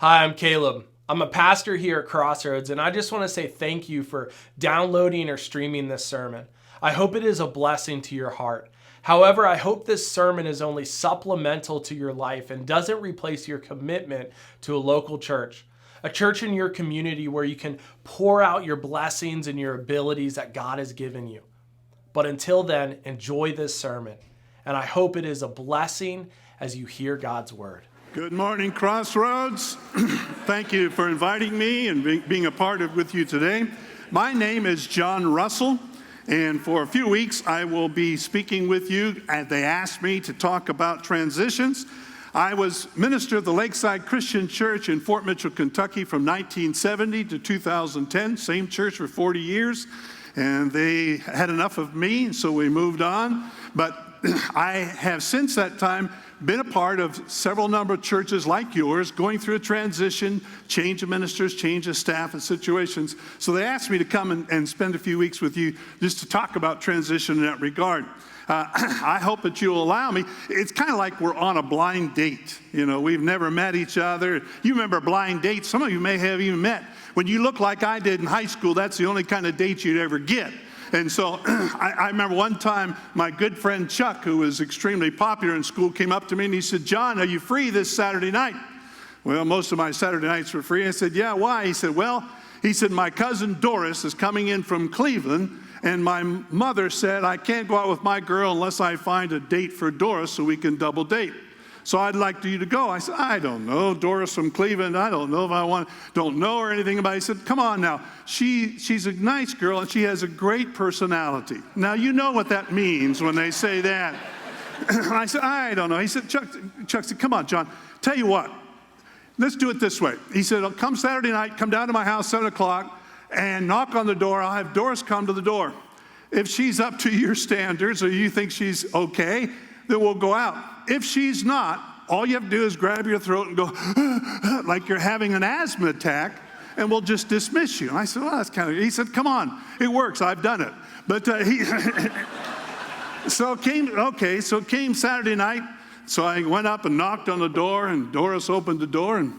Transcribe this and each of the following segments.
Hi, I'm Caleb. I'm a pastor here at Crossroads, and I just want to say thank you for downloading or streaming this sermon. I hope it is a blessing to your heart. However, I hope this sermon is only supplemental to your life and doesn't replace your commitment to a local church, a church in your community where you can pour out your blessings and your abilities that God has given you. But until then, enjoy this sermon, and I hope it is a blessing as you hear God's word. Good morning, Crossroads. Thank you for inviting me and being a part of with you today. My name is John Russell, and for a few weeks I will be speaking with you. And they asked me to talk about transitions. I was minister of the Lakeside Christian Church in Fort Mitchell, Kentucky from 1970 to 2010, same church for 40 years, and they had enough of me, so we moved on. But I have since that time been a part of several number of churches like yours, going through a transition, change of ministers, change of staff and situations. So they asked me to come and spend a few weeks with you just to talk about transition in that regard. I hope that you'll allow me. It's kind of like we're on a blind date. You know, we've never met each other. You remember blind dates. Some of you may have even met. When you look like I did in high school, that's the only kind of date you'd ever get. And so I remember one time my good friend Chuck, who was extremely popular in school, came up to me and he said, "John, are you free this Saturday night?" Well, most of my Saturday nights were free. I said, "Yeah, why?" He said, my cousin Doris is coming in from Cleveland, and my mother said I can't go out with my girl unless I find a date for Doris so we can double date. So I'd like you to go." I said, "I don't know. Doris from Cleveland, I don't know if I want, don't know her anything about it." He said, "Come on now. She's a nice girl and she has a great personality." Now, you know what that means when they say that. I said, "I don't know." He said, Chuck said, "Come on, John, tell you what, let's do it this way." He said, "Come Saturday night, come down to my house 7 o'clock and knock on the door. I'll have Doris come to the door. If she's up to your standards or you think she's okay, then we'll go out. If she's not, all you have to do is grab your throat and go like you're having an asthma attack, and we'll just dismiss you." And I said, "Well, that's kind of," he said, "Come on, it works, I've done it." But so it came Saturday night. So I went up and knocked on the door, and Doris opened the door, and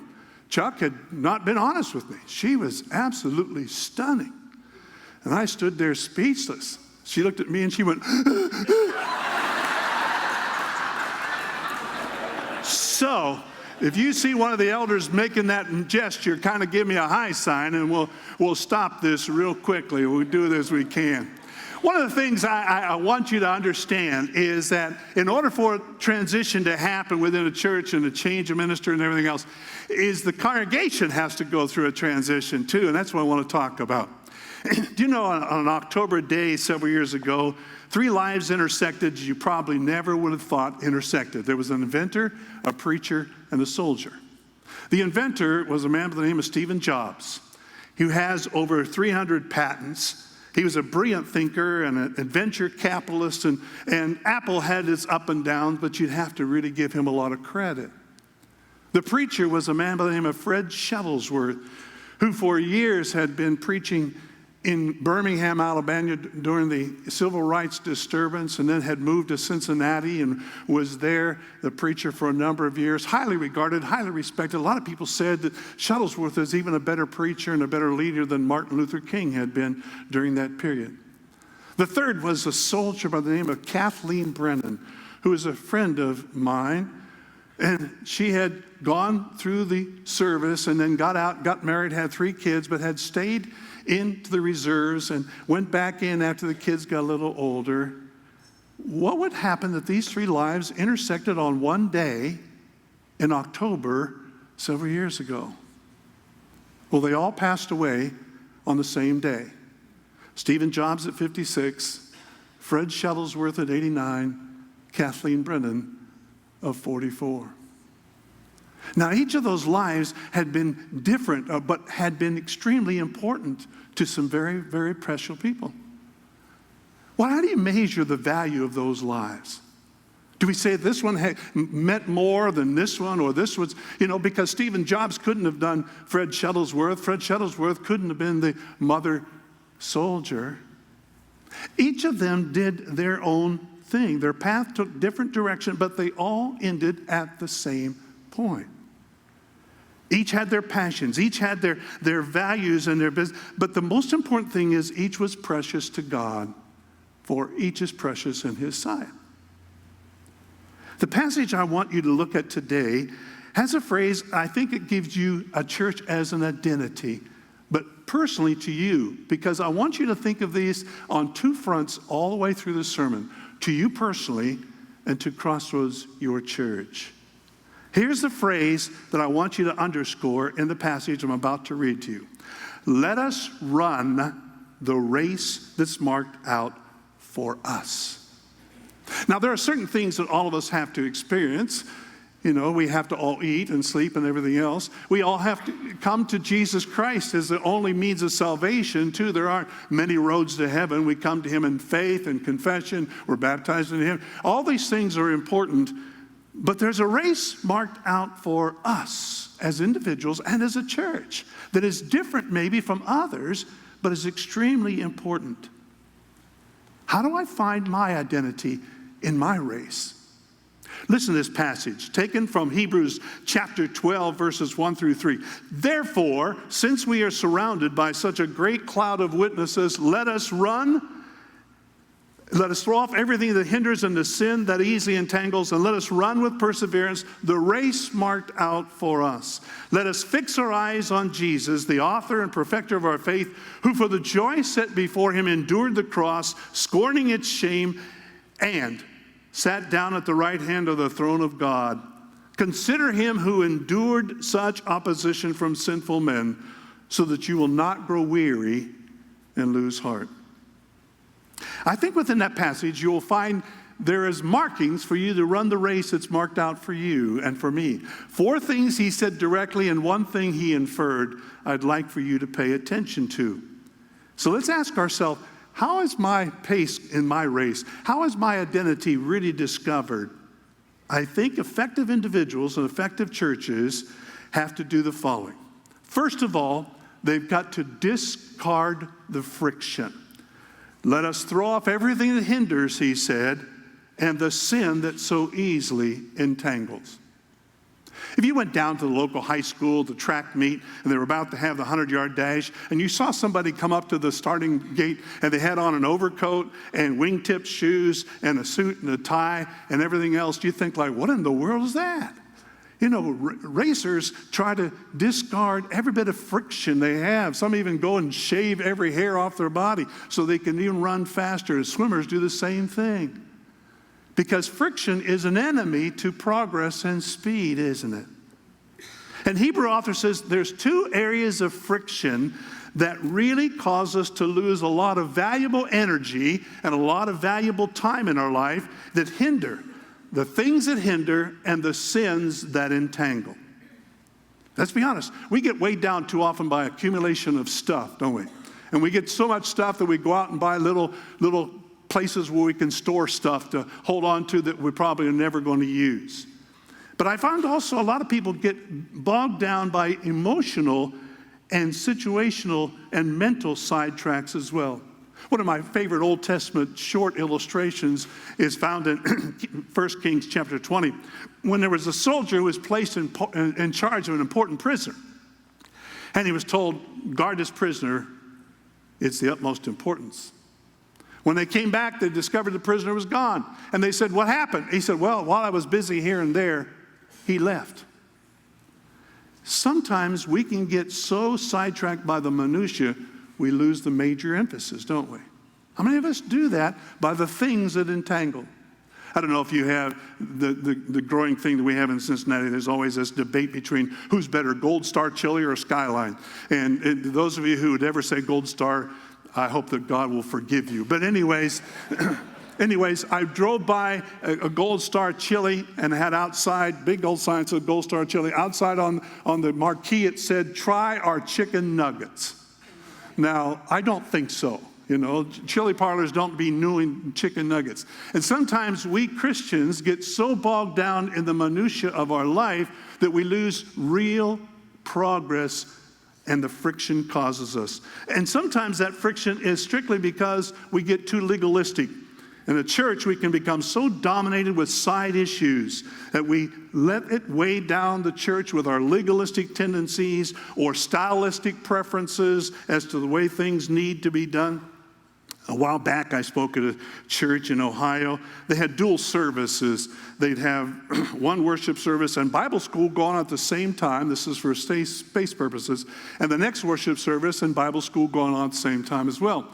Chuck had not been honest with me. She was absolutely stunning. And I stood there speechless. She looked at me and she went, So, if you see one of the elders making that gesture, kind of give me a high sign, and we'll stop this real quickly. We'll do it as we can. One of the things I want you to understand is that in order for transition to happen within a church and a change of minister and everything else, is the congregation has to go through a transition too, and that's what I want to talk about. Do you know on an October day several years ago, 3 lives intersected you probably never would have thought intersected. There was an inventor, a preacher, and a soldier. The inventor was a man by the name of Stephen Jobs, who has over 300 patents. He was a brilliant thinker and an adventure capitalist, and Apple had its up and downs, but you'd have to really give him a lot of credit. The preacher was a man by the name of Fred Shuttlesworth, who for years had been preaching in Birmingham, Alabama during the civil rights disturbance, and then had moved to Cincinnati and was there, the preacher, for a number of years. Highly regarded, highly respected. A lot of people said that Shuttlesworth is even a better preacher and a better leader than Martin Luther King had been during that period. The third was a soldier by the name of Kathleen Brennan, who is a friend of mine. And she had gone through the service and then got out, got married, had 3 kids, but had stayed into the reserves and went back in after the kids got a little older. What would happen if these 3 lives intersected on one day in October several years ago? Well, they all passed away on the same day. Stephen Jobs at 56, Fred Shuttlesworth at 89, Kathleen Brennan of 44. Now, each of those lives had been different, but had been extremely important to some very, very precious people. Well, how do you measure the value of those lives? Do we say this one meant more than this one, or this was, because Stephen Jobs couldn't have done Fred Shuttlesworth. Fred Shuttlesworth couldn't have been the mother soldier. Each of them did their own thing. Their path took different direction, but they all ended at the same point. Each had their passions. Each had their values and their business. But the most important thing is each was precious to God, for each is precious in his sight. The passage I want you to look at today has a phrase, I think it gives you a church as an identity, but personally to you, because I want you to think of these on two fronts all the way through the sermon, to you personally and to Crossroads, your church. Here's the phrase that I want you to underscore in the passage I'm about to read to you. Let us run the race that's marked out for us. Now, there are certain things that all of us have to experience. You know, we have to all eat and sleep and everything else. We all have to come to Jesus Christ as the only means of salvation, too. There aren't many roads to heaven. We come to him in faith and confession. We're baptized in him. All these things are important, but there's a race marked out for us as individuals and as a church that is different maybe from others, but is extremely important. How do I find my identity in my race? Listen to this passage, taken from Hebrews chapter 12, verses 1 through 3. Therefore, since we are surrounded by such a great cloud of witnesses, let us throw off everything that hinders and the sin that easily entangles, and let us run with perseverance the race marked out for us. Let us fix our eyes on Jesus, the author and perfecter of our faith, who for the joy set before him endured the cross, scorning its shame, and sat down at the right hand of the throne of God. Consider him who endured such opposition from sinful men, so that you will not grow weary and lose heart. I think within that passage you will find there is markings for you to run the race that's marked out for you and for me. 4 things he said directly and 1 thing he inferred I'd like for you to pay attention to. So let's ask ourselves, how is my pace in my race? How is my identity really discovered? I think effective individuals and effective churches have to do the following. First of all, they've got to discard the friction. Let us throw off everything that hinders, he said, and the sin that so easily entangles. If you went down to the local high school, the track meet, and they were about to have the 100-yard dash, and you saw somebody come up to the starting gate, and they had on an overcoat and wingtip shoes and a suit and a tie and everything else, you think like, what in the world is that? You know, racers try to discard every bit of friction they have. Some even go and shave every hair off their body so they can even run faster. Swimmers do the same thing. Because friction is an enemy to progress and speed, isn't it? And Hebrew author says there's 2 areas of friction that really cause us to lose a lot of valuable energy and a lot of valuable time in our life that hinder. The things that hinder and the sins that entangle. Let's be honest. We get weighed down too often by accumulation of stuff, don't we? And we get so much stuff that we go out and buy little places where we can store stuff to hold on to that we're probably never going to use. But I found also a lot of people get bogged down by emotional and situational and mental sidetracks as well. One of my favorite Old Testament short illustrations is found in 1 Kings chapter 20, when there was a soldier who was placed in charge of an important prisoner. And he was told, guard this prisoner, it's the utmost importance. When they came back, they discovered the prisoner was gone. And they said, what happened? He said, well, while I was busy here and there, he left. Sometimes we can get so sidetracked by the minutia, we lose the major emphasis, don't we? How many of us do that by the things that entangle? I don't know if you have the growing thing that we have in Cincinnati. There's always this debate between who's better, Gold Star chili or Skyline. And those of you who would ever say Gold Star, I hope that God will forgive you. But anyways, I drove by a Gold Star chili and had outside, big old sign said Gold Star chili. Outside on the marquee it said, try our chicken nuggets. Now, I don't think so. You know, chili parlors don't be doing chicken nuggets. And sometimes we Christians get so bogged down in the minutia of our life that we lose real progress, and the friction causes us. And sometimes that friction is strictly because we get too legalistic. In a church, we can become so dominated with side issues that we let it weigh down the church with our legalistic tendencies or stylistic preferences as to the way things need to be done. A while back, I spoke at a church in Ohio. They had dual services. They'd have one worship service and Bible school going on at the same time. This is for space purposes. And the next worship service and Bible school going on at the same time as well.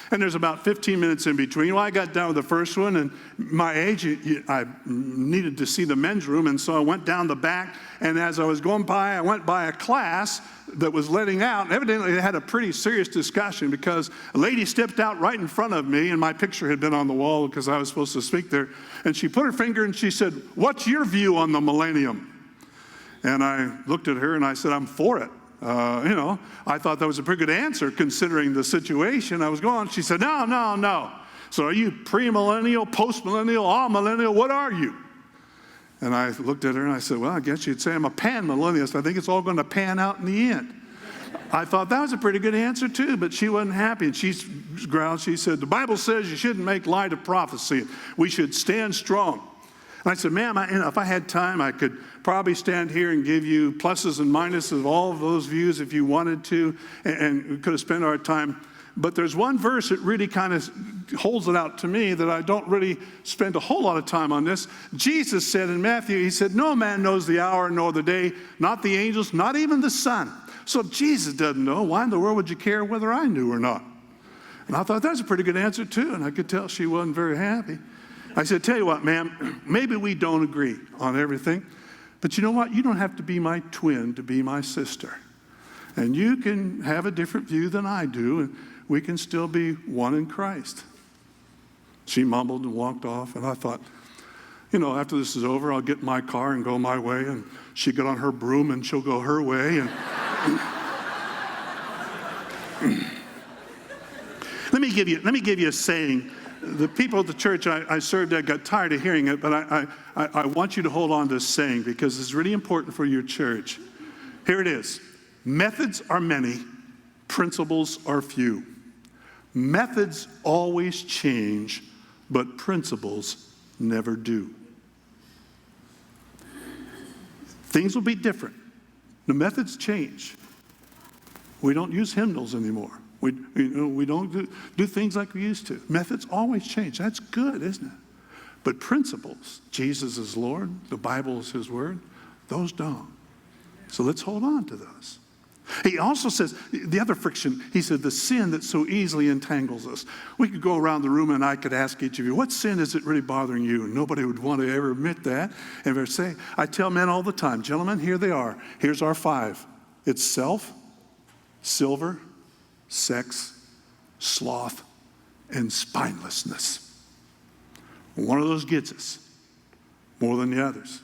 And there's about 15 minutes in between. Well, I got done with the first one, and my age, I needed to see the men's room, and so I went down the back, and as I was going by, I went by a class that was letting out, and evidently they had a pretty serious discussion because a lady stepped out right in front of me, and my picture had been on the wall because I was supposed to speak there, and she put her finger and she said, "What's your view on the millennium?" And I looked at her and I said, "I'm for it." I thought that was a pretty good answer considering the situation I was going. She said, no. So are you premillennial, postmillennial, all-millennial? What are you? And I looked at her and I said, well, I guess you'd say I'm a pan-millennialist. I think it's all going to pan out in the end. I thought that was a pretty good answer too, but she wasn't happy. And she growled, she said, the Bible says you shouldn't make light of prophecy. We should stand strong. And I said, ma'am, if I had time, I could probably stand here and give you pluses and minuses of all of those views if you wanted to, and we could have spent our time. But there's one verse that really kind of holds it out to me that I don't really spend a whole lot of time on this. Jesus said in Matthew, he said, no man knows the hour nor the day, not the angels, not even the Son. So if Jesus doesn't know, why in the world would you care whether I knew or not? And I thought that's a pretty good answer too, and I could tell she wasn't very happy. I said, tell you what, ma'am, maybe we don't agree on everything, but you know what? You don't have to be my twin to be my sister. And you can have a different view than I do, and we can still be one in Christ. She mumbled and walked off, and I thought, after this is over, I'll get in my car and go my way, and she'll get on her broom and she'll go her way. And let me give you a saying. The people at the church I served at got tired of hearing it, but I want you to hold on to this saying because it's really important for your church. Here it is. Methods are many, principles are few. Methods always change, but principles never do. Things will be different. The methods change. We don't use hymnals anymore. We don't do things like we used to. Methods always change. That's good, isn't it? But principles, Jesus is Lord, the Bible is his word, those don't. So let's hold on to those. He also says, the other friction, he said, the sin that so easily entangles us. We could go around the room and I could ask each of you, what sin is it really bothering you? And nobody would want to ever admit that. And ever say, I tell men all the time, gentlemen, here they are. Here's our 5. It's self, silver, sex, sloth, and spinelessness. One of those gets us more than the others.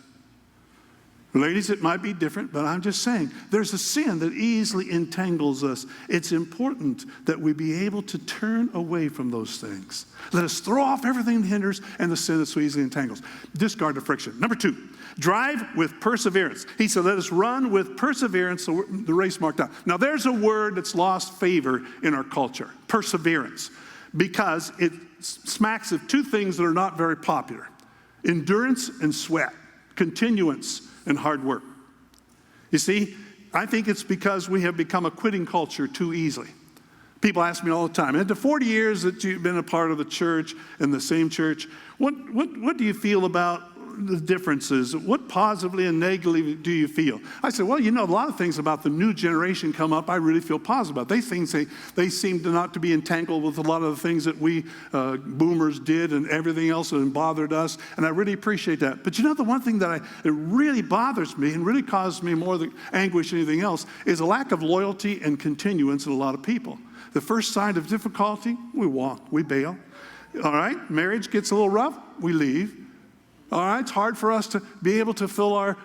Ladies, it might be different, but I'm just saying, there's a sin that easily entangles us. It's important that we be able to turn away from those things. Let us throw off everything that hinders and the sin that so easily entangles. Discard the friction. Number 2, drive with perseverance. He said, let us run with perseverance the race marked out. Now, there's a word that's lost favor in our culture, perseverance, because it smacks of 2 things that are not very popular, endurance and sweat, continuance and hard work. You see, I think it's because we have become a quitting culture too easily. People ask me all the time, in the 40 years that you've been a part of the church, in the same church, what do you feel about the differences? What positively and negatively do you feel? I said, well, a lot of things about the new generation come up I really feel positive about. They seem to not to be entangled with a lot of the things that we boomers did and everything else that bothered us, and I really appreciate that. But the one thing that really bothers me and really causes me more than anguish than anything else is a lack of loyalty and continuance in a lot of people. The first sign of difficulty, we walk, we bail. All right, marriage gets a little rough, we leave. All right, it's hard for us to be able to fill our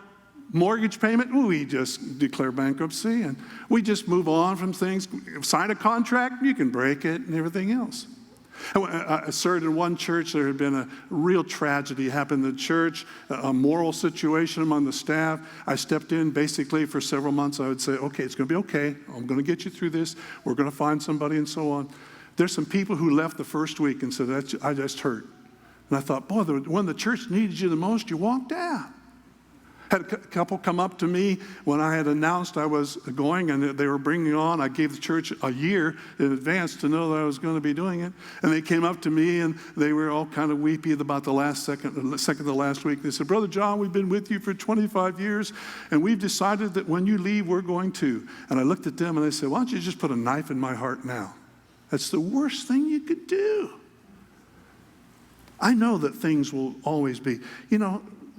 mortgage payment. We just declare bankruptcy and we just move on from things. Sign a contract, you can break it and everything else. I served in one church. There had been a real tragedy happened in the church, a moral situation among the staff. I stepped in basically for several months. I would say, okay, it's going to be okay. I'm going to get you through this. We're going to find somebody and so on. There's some people who left the first week and said, I just hurt. And I thought, boy, when the church needed you the most, you walked out. Had a couple come up to me when I had announced I was going and they were bringing on. I gave the church a year in advance to know that I was going to be doing it. And they came up to me and they were all kind of weepy about the second of the last week. They said, Brother John, we've been with you for 25 years and we've decided that when you leave, we're going to. And I looked at them and I said, why don't you just put a knife in my heart now? That's the worst thing you could do. I know that things will always be,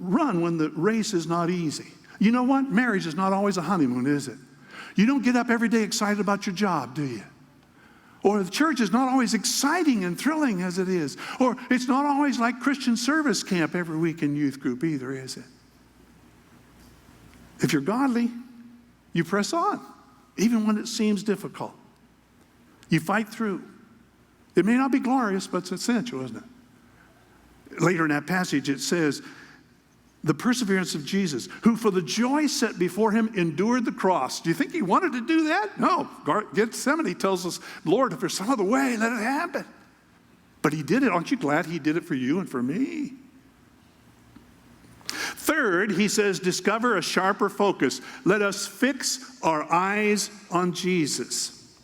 run when the race is not easy. You know what? Marriage is not always a honeymoon, is it? You don't get up every day excited about your job, do you? Or the church is not always exciting and thrilling as it is. Or it's not always like Christian service camp every week in youth group either, is it? If you're godly, you press on, even when it seems difficult. You fight through. It may not be glorious, but it's essential, isn't it? Later in that passage it says, the perseverance of Jesus, who for the joy set before him endured the cross. Do you think he wanted to do that? No. Gethsemane tells us, Lord, if there's some other way, let it happen. But he did it. Aren't you glad he did it for you and for me? Third, he says, discover a sharper focus. Let us fix our eyes on Jesus.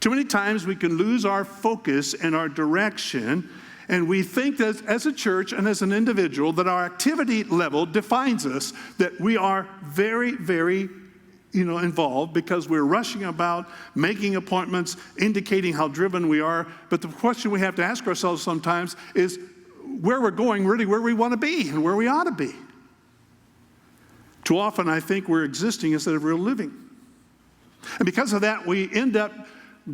Too many times we can lose our focus and our direction. And we think that as a church and as an individual that our activity level defines us, that we are very, very, involved because we're rushing about, making appointments, indicating how driven we are. But the question we have to ask ourselves sometimes is where we're going, really where we want to be and where we ought to be. Too often I think we're existing instead of real living. And because of that, we end up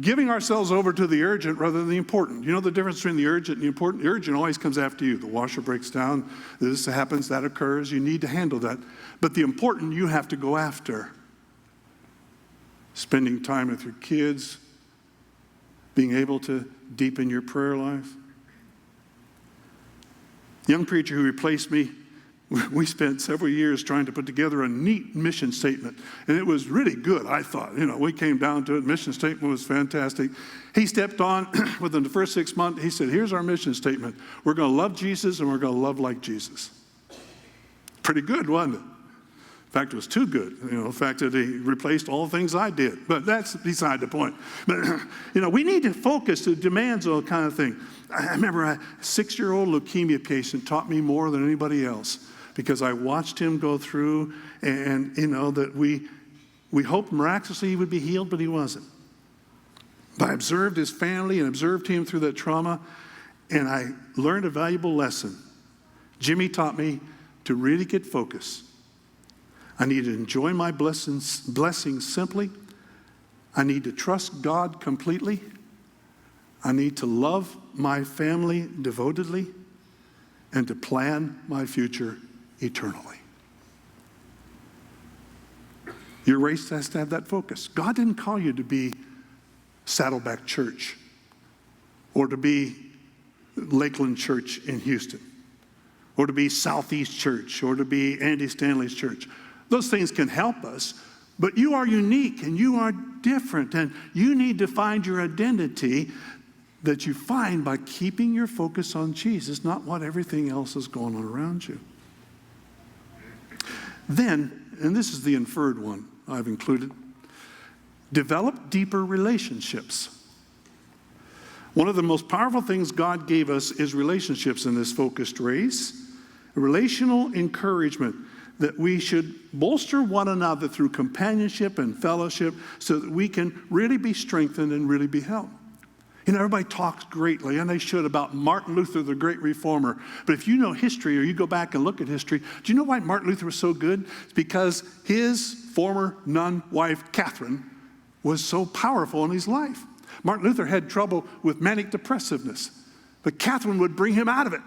giving ourselves over to the urgent rather than the important. You know the difference between the urgent and the important? The urgent always comes after you. The washer breaks down, this happens, that occurs. You need to handle that. But the important you have to go after. Spending time with your kids, being able to deepen your prayer life. Young preacher who replaced me, we spent several years trying to put together a neat mission statement. And it was really good, I thought. We came down to it. Mission statement was fantastic. He stepped on within the first 6 months. He said, here's our mission statement. We're going to love Jesus and we're going to love like Jesus. Pretty good, wasn't it? In fact, it was too good. The fact that he replaced all the things I did. But that's beside the point. But, we need to focus. It demands all kind of thing. I remember a 6-year-old leukemia patient taught me more than anybody else. Because I watched him go through and, that we hoped miraculously he would be healed, but he wasn't. But I observed his family and observed him through that trauma, and I learned a valuable lesson. Jimmy taught me to really get focused. I need to enjoy my blessings simply. I need to trust God completely. I need to love my family devotedly and to plan my future eternally. Your race has to have that focus. God didn't call you to be Saddleback Church or to be Lakeland Church in Houston or to be Southeast Church or to be Andy Stanley's church. Those things can help us, but you are unique and you are different and you need to find your identity that you find by keeping your focus on Jesus, not what everything else is going on around you. Then, and this is the inferred one I've included, develop deeper relationships. One of the most powerful things God gave us is relationships in this focused race. Relational encouragement, that we should bolster one another through companionship and fellowship so that we can really be strengthened and really be helped. Everybody talks greatly, and they should, about Martin Luther, the great reformer. But if you know history or you go back and look at history, do you know why Martin Luther was so good? It's because his former nun wife, Catherine, was so powerful in his life. Martin Luther had trouble with manic depressiveness, but Catherine would bring him out of it.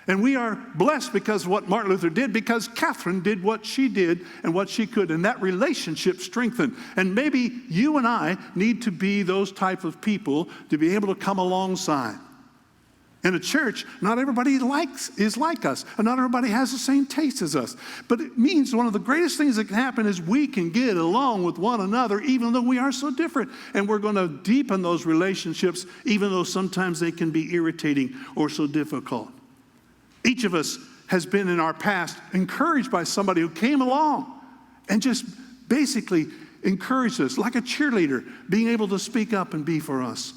And we are blessed because of what Martin Luther did, because Catherine did what she did and what she could, and that relationship strengthened. And maybe you and I need to be those type of people to be able to come alongside. In a church, not everybody is like us, and not everybody has the same taste as us. But it means one of the greatest things that can happen is we can get along with one another, even though we are so different. And we're going to deepen those relationships, even though sometimes they can be irritating or so difficult. Each of us has been in our past encouraged by somebody who came along and just basically encouraged us, like a cheerleader, being able to speak up and be for us.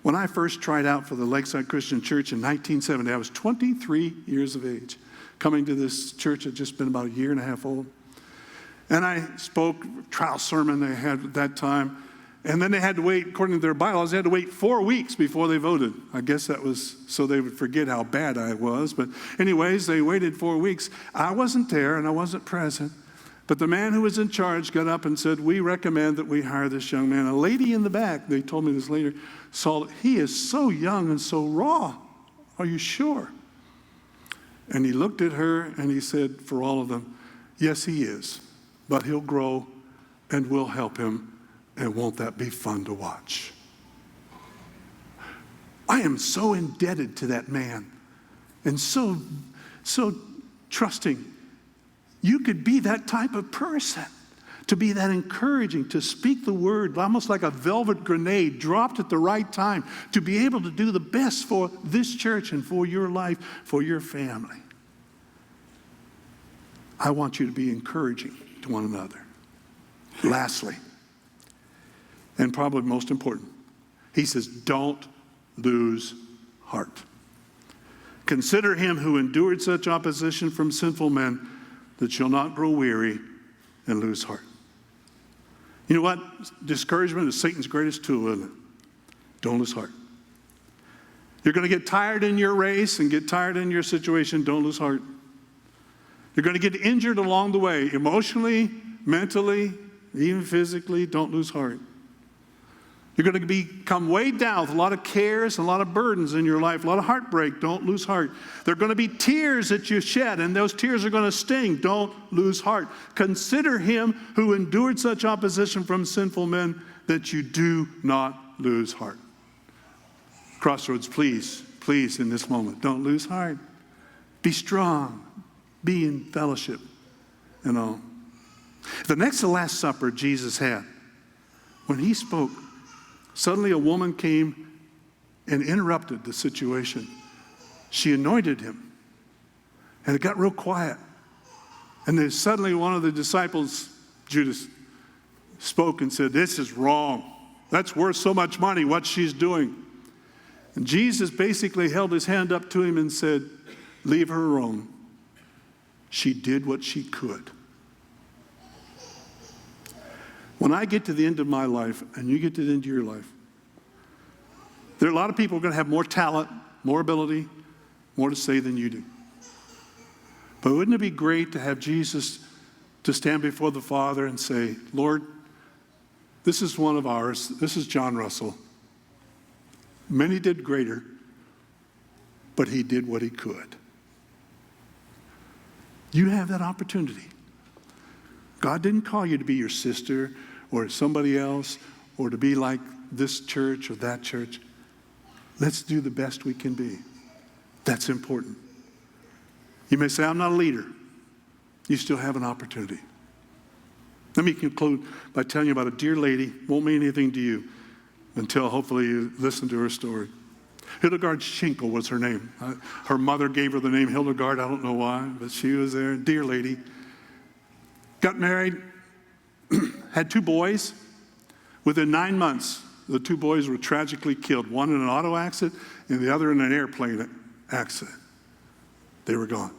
When I first tried out for the Lakeside Christian Church in 1970, I was 23 years of age. Coming to this church, I'd just been about a year and a half old. And I spoke trial sermon they had at that time. And then they had to wait, according to their bylaws, they had to wait 4 weeks before they voted. I guess that was so they would forget how bad I was. But anyways, they waited 4 weeks. I wasn't there and I wasn't present. But the man who was in charge got up and said, we recommend that we hire this young man. A lady in the back, they told me this later, saw that he is so young and so raw. Are you sure? And he looked at her and he said, for all of them, yes, he is. But he'll grow and we'll help him. And won't that be fun to watch? I am so indebted to that man and so trusting. You could be that type of person, to be that encouraging, to speak the word almost like a velvet grenade dropped at the right time, to be able to do the best for this church and for your life, for your family. I want you to be encouraging to one another. Lastly, and probably most important, he says, don't lose heart. Consider him who endured such opposition from sinful men, that you'll not grow weary and lose heart. You know what? Discouragement is Satan's greatest tool, isn't it? Don't lose heart. You're going to get tired in your race and get tired in your situation. Don't lose heart. You're going to get injured along the way, emotionally, mentally, even physically. Don't lose heart. You're going to become weighed down with a lot of cares and a lot of burdens in your life, a lot of heartbreak. Don't lose heart. There are going to be tears that you shed, and those tears are going to sting. Don't lose heart. Consider him who endured such opposition from sinful men, that you do not lose heart. Crossroads, please, in this moment, don't lose heart. Be strong. Be in fellowship and all. The next to last supper Jesus had, when he spoke, suddenly a woman came and interrupted the situation. She anointed him, and it got real quiet. And then suddenly one of the disciples, Judas, spoke and said, this is wrong. That's worth so much money, what she's doing. And Jesus basically held his hand up to him and said, leave her alone. She did what she could. When I get to the end of my life, and you get to the end of your life, there are a lot of people who are going to have more talent, more ability, more to say than you do. But wouldn't it be great to have Jesus to stand before the Father and say, Lord, this is one of ours. This is John Russell. Many did greater, but he did what he could. You have that opportunity. God didn't call you to be your sister or somebody else or to be like this church or that church. Let's do the best we can be. That's important. You may say, I'm not a leader. You still have an opportunity. Let me conclude by telling you about a dear lady. Won't mean anything to you until hopefully you listen to her story. Hildegard Schinkel was her name. Her mother gave her the name Hildegard. I don't know why, but she was there. Dear lady. Got married, had 2 boys. Within 9 months, the 2 boys were tragically killed. One in an auto accident and the other in an airplane accident. They were gone.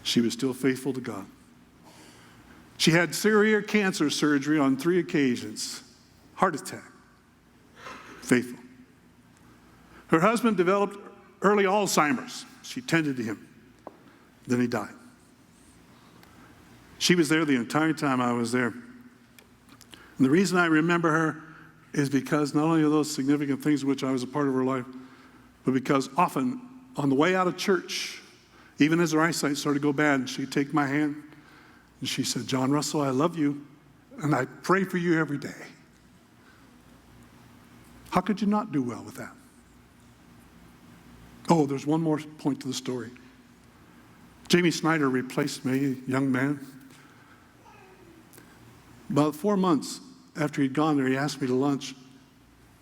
She was still faithful to God. She had severe cancer surgery on 3 occasions. Heart attack. Faithful. Her husband developed early Alzheimer's. She tended to him. Then he died. She was there the entire time I was there. And the reason I remember her is because not only of those significant things in which I was a part of her life, but because often on the way out of church, even as her eyesight started to go bad, she'd take my hand and she said, John Russell, I love you, and I pray for you every day. How could you not do well with that? Oh, there's one more point to the story. Jamie Snyder replaced me, a young man. About 4 months after he'd gone there, he asked me to lunch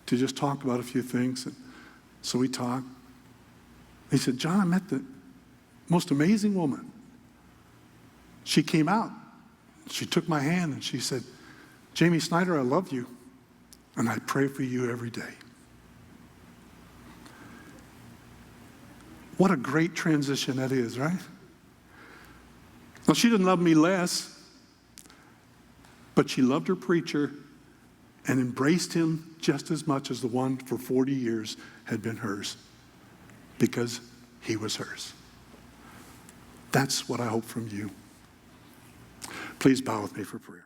to just talk about a few things. And so we talked. He said, John, I met the most amazing woman. She came out. She took my hand and she said, Jamie Snyder, I love you, and I pray for you every day. What a great transition that is, right? Now, she didn't love me less, but she loved her preacher and embraced him just as much as the one for 40 years had been hers, because he was hers. That's what I hope from you. Please bow with me for prayer.